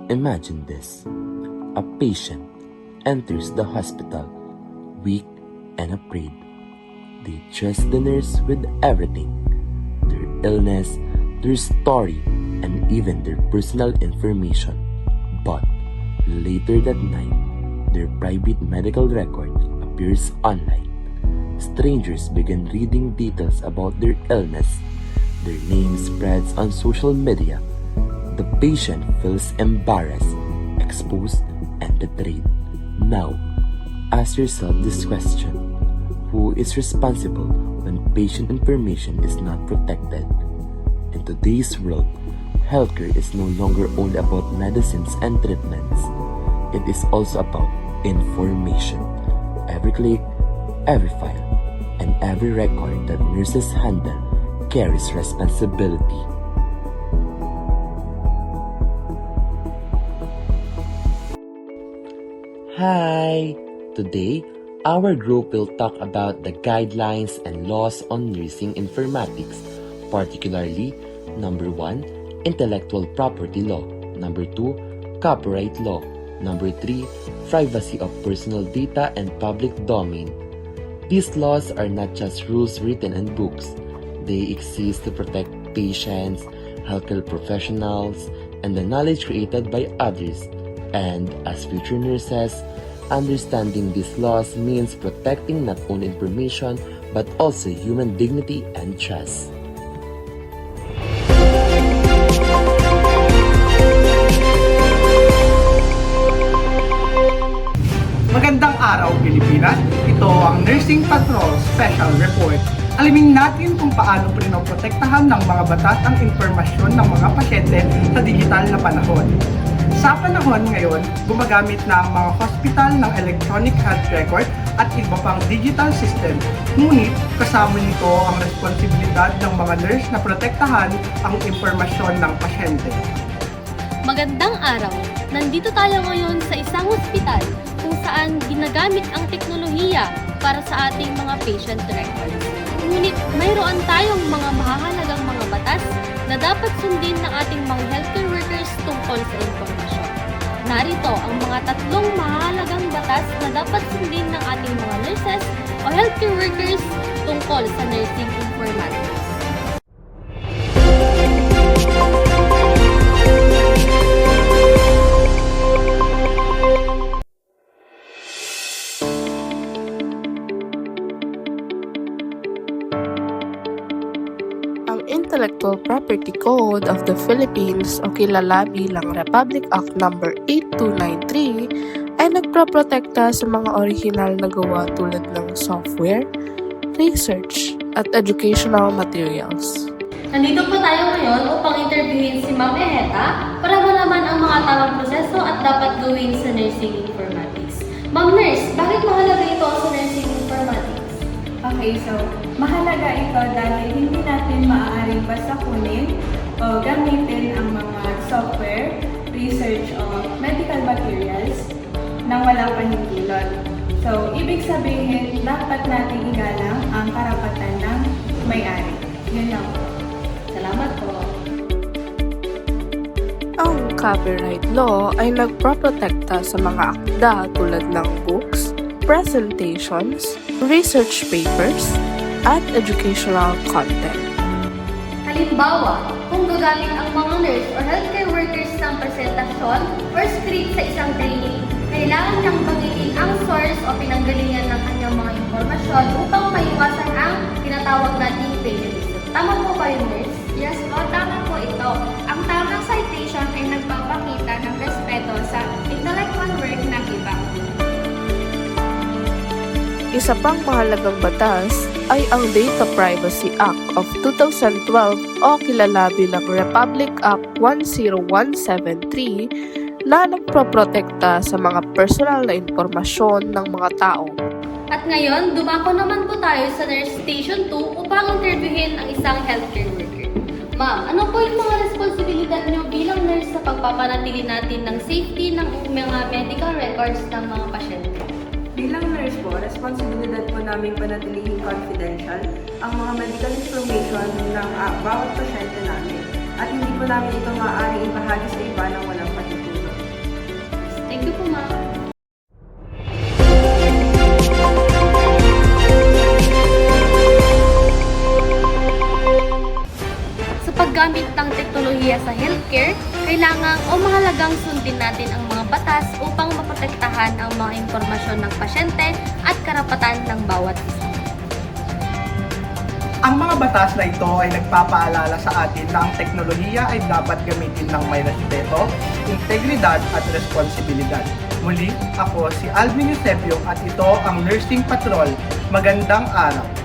Imagine this. A patient enters the hospital, weak and afraid. They trust the nurse with everything, their illness, their story, and even their personal information. But later that night, their private medical record appears online. Strangers begin reading details about their illness. Their name spreads on social media. The patient feels embarrassed, exposed, and betrayed. Now, ask yourself this question. Who is responsible when patient information is not protected? In today's world, healthcare is no longer only about medicines and treatments. It is also about information. Every click, every file, and every record that nurses handle carries responsibility. Hi! Today, our group will talk about the guidelines and laws on nursing informatics, particularly number 1, intellectual property law, number 2, copyright law, number 3, privacy of personal data and public domain. These laws are not just rules written in books. They exist to protect patients, healthcare professionals, and the knowledge created by others. And as future nurses, understanding these laws means protecting not only information but also human dignity and trust. Magandang araw, Pilipinas! Ito ang Nursing Patrol Special Report. Alamin natin kung paano pinoprotektahan ng mga batas ang impormasyon ng mga pasyente sa digital na panahon. Sa panahon ngayon, gumagamit na ang mga hospital ng electronic health record at iba pang digital system. Ngunit kasama nito ang responsibilidad ng mga nurse na protektahan ang impormasyon ng pasyente. Magandang araw! Nandito tayo ngayon sa isang ospital kung saan ginagamit ang teknolohiya para sa ating mga patient records. Ngunit mayroon tayong mga mahahalagang mga batas na dapat sundin ng ating mga healthcare workers tungkol sa impormasyon. Narito ang mga 3 mahahalagang batas na dapat sundin ng ating mga nurses o healthcare workers tungkol sa nursing informatics. Intellectual Property Code of the Philippines o kilala bilang Republic Act No. 8293 ay nagproprotekta sa mga orihinal na gawa tulad ng software, research, at educational materials. Nandito po tayo ngayon upang interviewin si Ma'am Eheta para malaman ang mga tamang proseso at dapat gawin sa nursing informatics. Ma'am Nurse, bakit mahalaga ito sa nursing informatics? Okay, so mahalaga ito dahil hindi natin maaaring basakunin o gamitin ang mga software, research o medical materials nang walang pahinggilot. So, ibig sabihin, dapat natin igalang ang karapatan ng may-ari. Yun lang po. Salamat po. Ang copyright law ay nagproprotekta sa mga akda tulad ng books, presentations, research papers, at educational content. Halimbawa, kung gagamit ang mga nurse o healthcare workers ng presentasyon or script sa isang training, kailangan niyang banggitin ang source o pinanggalingan ng kanyang mga impormasyon upang maiwasan ang tinatawag nating plagiarism. Tama po ba yun, nurse? Yes po, tama po ito. Ang tamang citation ay nagpapakita ng respeto sa intellectual work ng iba. Isa pang mahalagang batas ay ang Data Privacy Act of 2012 o kilala bilang Republic Act 10173 na nagproprotekta sa mga personal na impormasyon ng mga tao. At ngayon, dumako naman po tayo sa Nurse Station 2 upang interviewin ang isang healthcare worker. Ma'am, ano po yung mga responsibilidad niyo bilang nurse sa pagpapanatili natin ng safety ng mga medical records ng mga pasyente? Bilang nurse po, responsibilidad po namin panatilihin confidential ang mga medical information ng bawat pasyente namin at hindi po namin ito maaaring ibahagi sa iba ng walang patutulong. Thank you po, ma'am. Sa paggamit ng teknolohiya sa healthcare, kailangan o mahalagang sundin natin ang mga batas upang maprotektahan ang mga impormasyon ng pasyente at karapatan ng bawat isa. Ang mga batas na ito ay nagpapaalala sa atin na ang teknolohiya ay dapat gamitin ng may respeto, integridad at responsibilidad. Muli, ako si Alvin Eusebio at ito ang Nursing Patrol. Magandang araw!